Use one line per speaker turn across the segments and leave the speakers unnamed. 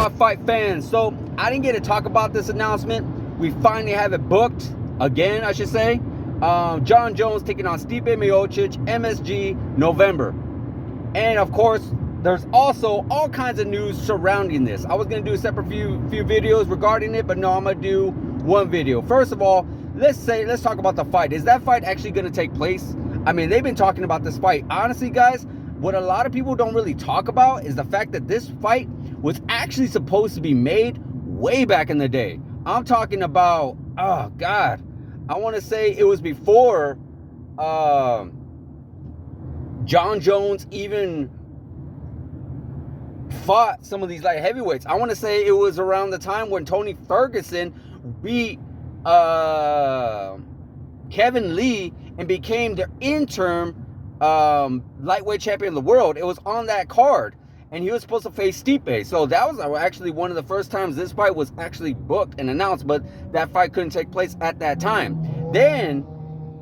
Top Fight fans? So I didn't get to talk about this announcement. We finally have it booked again, I should say. Jon Jones taking on Stipe Miocic, MSG, November. And of course, there's also all kinds of news surrounding this. I was going to do a separate few videos regarding it, but no, I'm going to do one video. First of all, let's talk about the fight. Is that fight actually going to take place? I mean, they've been talking about this fight. Honestly, guys, what a lot of people don't really talk about is the fact that this fight was actually supposed to be made way back in the day. I'm talking about, oh God, I want to say it was before Jon Jones even fought some of these light heavyweights. I want to say it was around the time when Tony Ferguson beat Kevin Lee and became the interim lightweight champion of the world. It was on that card, and he was supposed to face Stipe. So that was actually one of the first times this fight was actually booked and announced, but that fight couldn't take place at that time. Then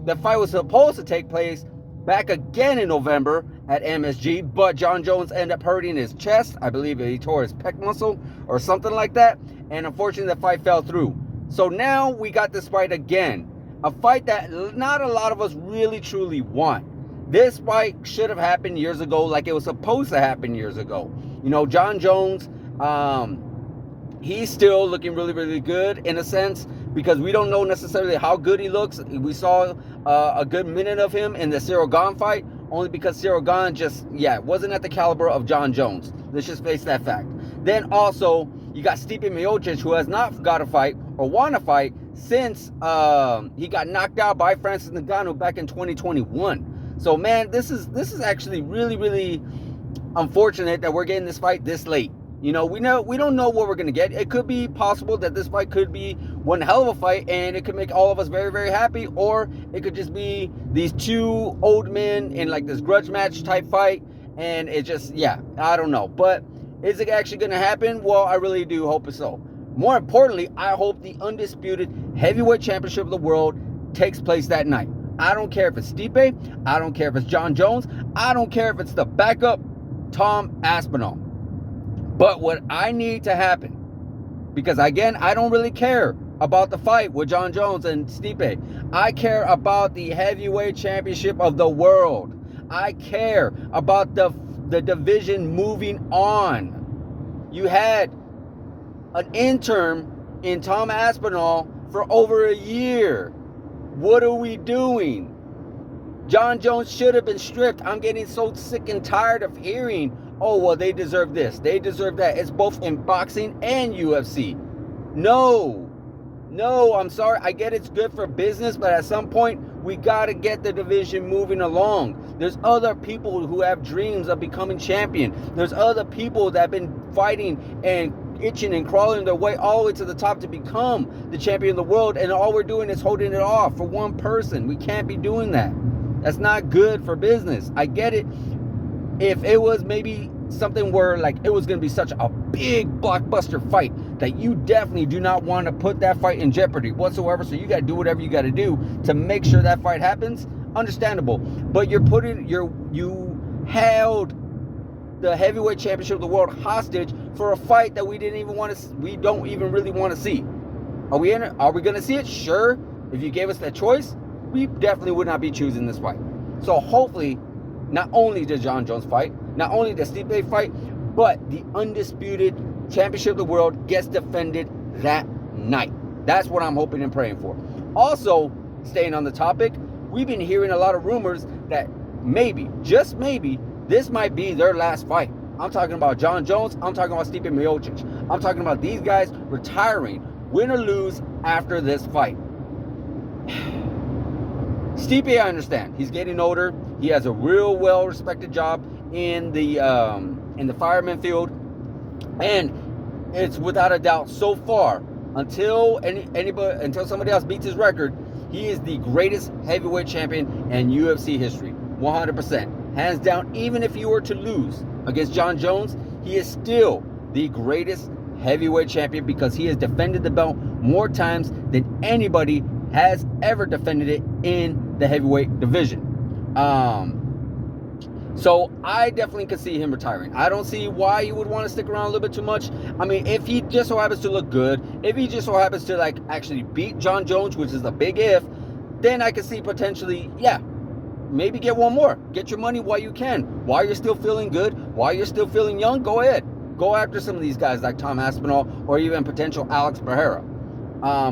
the fight was supposed to take place back again in November at MSG, but Jon Jones ended up hurting his chest. I believe he tore his pec muscle or something like that, and unfortunately the fight fell through. So now we got this fight again, a fight that not a lot of us really truly want. This fight should have happened years ago, like it was supposed to happen years ago. You know, Jon Jones, he's still looking really, really good in a sense, because we don't know necessarily how good he looks. We saw a good minute of him in the Ciryl Gane fight, only because Ciryl Gane just, wasn't at the caliber of Jon Jones. Let's just face that fact. Then also, you got Stipe Miocic, who has not got a fight or want to fight since he got knocked out by Francis Ngannou back in 2021. So man, this is actually really, really unfortunate that we're getting this fight this late. You know, we don't know what we're gonna get. It could be possible that this fight could be one hell of a fight, and it could make all of us very, very happy, or it could just be these two old men in like this grudge match type fight, and it just, I don't know. But is it actually gonna happen? Well, I really do hope so. More importantly, I hope the undisputed heavyweight championship of the world takes place that night. I don't care if it's Stipe, I don't care if it's Jon Jones, I don't care if it's the backup Tom Aspinall. But what I need to happen, because again, I don't really care about the fight with Jon Jones and Stipe. I care about the heavyweight championship of the world. I care about the division moving on. You had an interim in Tom Aspinall for over a year. What are we doing? Jon Jones should have been stripped. I'm getting so sick and tired of hearing, oh, well, they deserve this, they deserve that. It's both in boxing and UFC. No, I'm sorry. I get it's good for business, but at some point, we got to get the division moving along. There's other people who have dreams of becoming champion. There's other people that have been fighting and itching and crawling their way all the way to the top to become the champion of the world, and all we're doing is holding it off for one person. We can't be doing that. That's not good for business. I get it. If it was maybe something where like it was going to be such a big blockbuster fight that you definitely do not want to put that fight in jeopardy whatsoever, so you got to do whatever you got to do to make sure that fight happens, understandable. But you held the heavyweight championship of the world hostage for a fight that we don't even really want to see. Are we going to see it? Sure. If you gave us that choice, we definitely would not be choosing this fight. So hopefully, not only does Jon Jones fight, not only does Stipe fight, but the undisputed championship of the world gets defended that night. That's what I'm hoping and praying for. Also, staying on the topic, we've been hearing a lot of rumors that maybe, just maybe, this might be their last fight. I'm talking about Jon Jones. I'm talking about Stipe Miocic. I'm talking about these guys retiring, win or lose, after this fight. Stipe, I understand. He's getting older. He has a real well-respected job in the fireman field, and it's without a doubt so far, until somebody else beats his record, he is the greatest heavyweight champion in UFC history, 100%, hands down. Even if he were to lose against Jon Jones, he is still the greatest heavyweight champion because he has defended the belt more times than anybody has ever defended it in the heavyweight division. So I definitely could see him retiring. I don't see why you would want to stick around a little bit too much. I mean, if he just so happens to look good, if he just so happens to like actually beat John Jones, which is a big if, then I could see potentially, yeah, maybe get one more. Get your money while you can. While you're still feeling good, while you're still feeling young, go ahead. Go after some of these guys like Tom Aspinall or even potential Alex Pereira.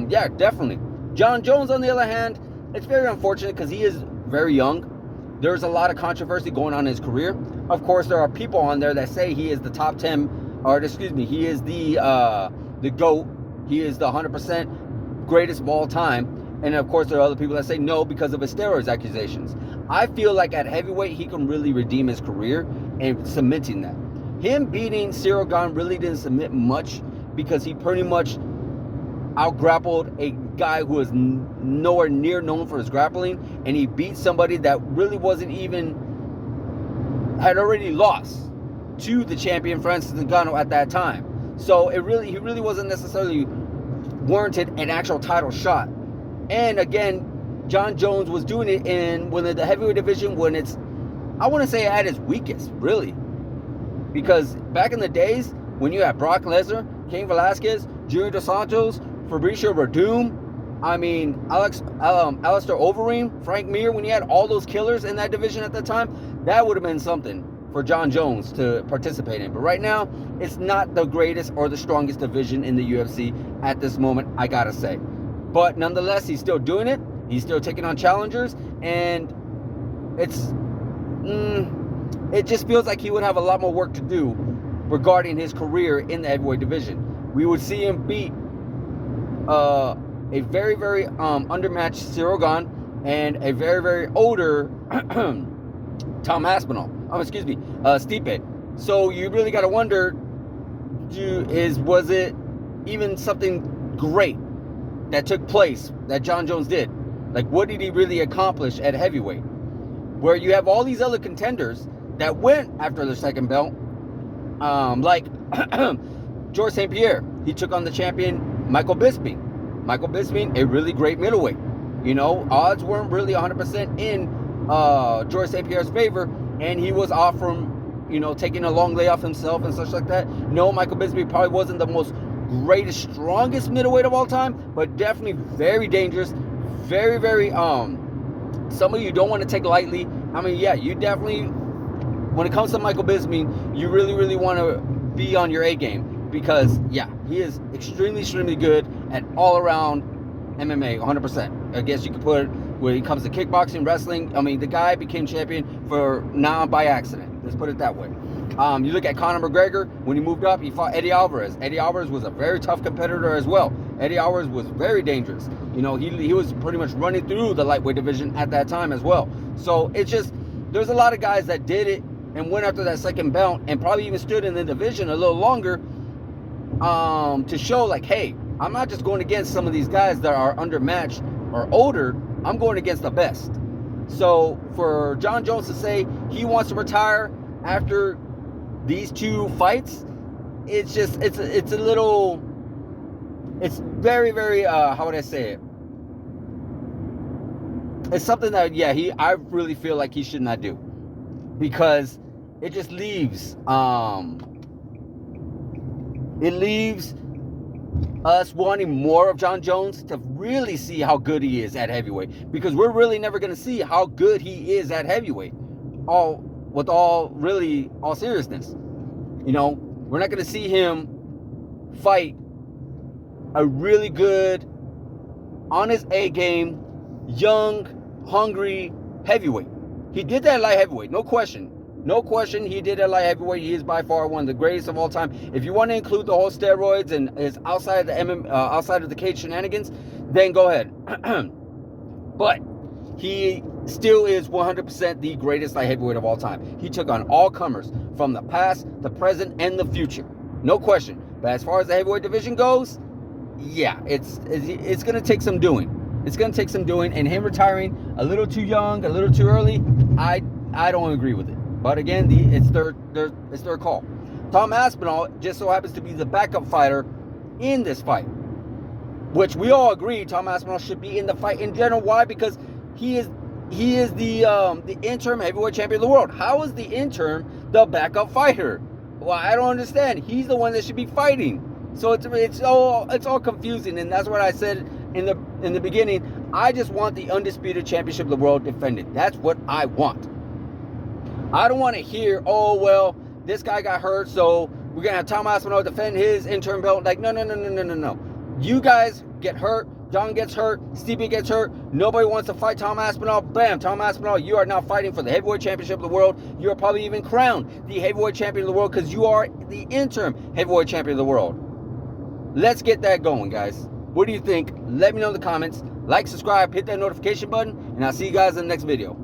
Yeah, definitely. John Jones, on the other hand, it's very unfortunate because he is very young. There's a lot of controversy going on in his career. Of course, there are people on there that say he is the top 10, or excuse me, he is the GOAT. He is the 100% greatest of all time. And of course, there are other people that say no because of his steroids accusations. I feel like at heavyweight, he can really redeem his career and cementing that. Him beating Ciryl Gane really didn't cement much because he pretty much out-grappled a guy who is nowhere near known for his grappling, and he beat somebody that really wasn't even, had already lost to the champion Francis Ngannou at that time. So he really wasn't necessarily warranted an actual title shot. And again, John Jones was doing it in the heavyweight division when it's, I want to say, at its weakest, really. Because back in the days when you had Brock Lesnar, Cain Velasquez, Junior Dos Santos, Fabricio Verdum, I mean, Alistair Overeem, Frank Mir, when you had all those killers in that division at the time, that would have been something for John Jones to participate in. But right now, it's not the greatest or the strongest division in the UFC at this moment, I gotta say. But nonetheless, he's still doing it. He's still taking on challengers, and it just feels like he would have a lot more work to do regarding his career in the heavyweight division. We would see him beat a very, very undermatched Ciryl Gane and a very, very older Tom Aspinall. Stipe. So you really got to wonder, was it even something great that took place that John Jones did? Like, what did he really accomplish at heavyweight? Where you have all these other contenders that went after their second belt, like Georges St. Pierre. He took on the champion Michael Bisping. Michael Bisping, a really great middleweight. You know, odds weren't really 100% in Georges St. Pierre's favor, and he was off from, taking a long layoff himself and such like that. No, Michael Bisping probably wasn't the most greatest, strongest middleweight of all time, but definitely very dangerous, very, very, somebody you don't want to take lightly. I mean, yeah, you definitely, when it comes to Michael Bisping, you really, really want to be on your A game. Because, yeah, he is extremely, extremely good at all-around MMA, 100%. I guess you could put it when it comes to kickboxing, wrestling. I mean, the guy became champion by accident. Let's put it that way. You look at Conor McGregor. When he moved up, he fought Eddie Alvarez. Eddie Alvarez was a very tough competitor as well. Eddie Alvarez was very dangerous. He was pretty much running through the lightweight division at that time as well. So, it's just, there's a lot of guys that did it and went after that second belt and probably even stood in the division a little longer, to show like, hey, I'm not just going against some of these guys that are undermatched or older. I'm going against the best. So for John Jones to say he wants to retire after these two fights, it's just, it's very, very, how would I say it? It's something that, yeah, I really feel like he should not do, because it just leaves, it leaves us wanting more of John Jones to really see how good he is at heavyweight, because we're really never going to see how good he is at heavyweight, all seriousness. We're not going to see him fight a really good, on his A game, young, hungry heavyweight. He did that at light heavyweight, no question. No question, he did at light heavyweight. He is by far one of the greatest of all time. If you want to include the whole steroids and his outside of the cage shenanigans, then go ahead. But he still is 100% the greatest light heavyweight of all time. He took on all comers from the past, the present, and the future. No question. But as far as the heavyweight division goes, yeah, it's going to take some doing. It's going to take some doing, and him retiring a little too young, a little too early, I don't agree with it. But again, it's their call. Tom Aspinall just so happens to be the backup fighter in this fight, which we all agree Tom Aspinall should be in the fight in general. Why? Because he is he is the interim heavyweight champion of the world. How is the interim the backup fighter? Well, I don't understand. He's the one that should be fighting. So it's all confusing, and that's what I said in the beginning. I just want the undisputed championship of the world defended. That's what I want. I don't want to hear, oh well, this guy got hurt, so we're gonna have Tom Aspinall defend his interim belt. Like, no. You guys get hurt. John gets hurt, Stevie gets hurt, nobody wants to fight Tom Aspinall. Bam, Tom Aspinall, you are now fighting for the heavyweight championship of the world. You are probably even crowned the heavyweight champion of the world because you are the interim heavyweight champion of the world. Let's get that going, guys. What do you think? Let me know in the comments. Like, subscribe, hit that notification button, and I'll see you guys in the next video.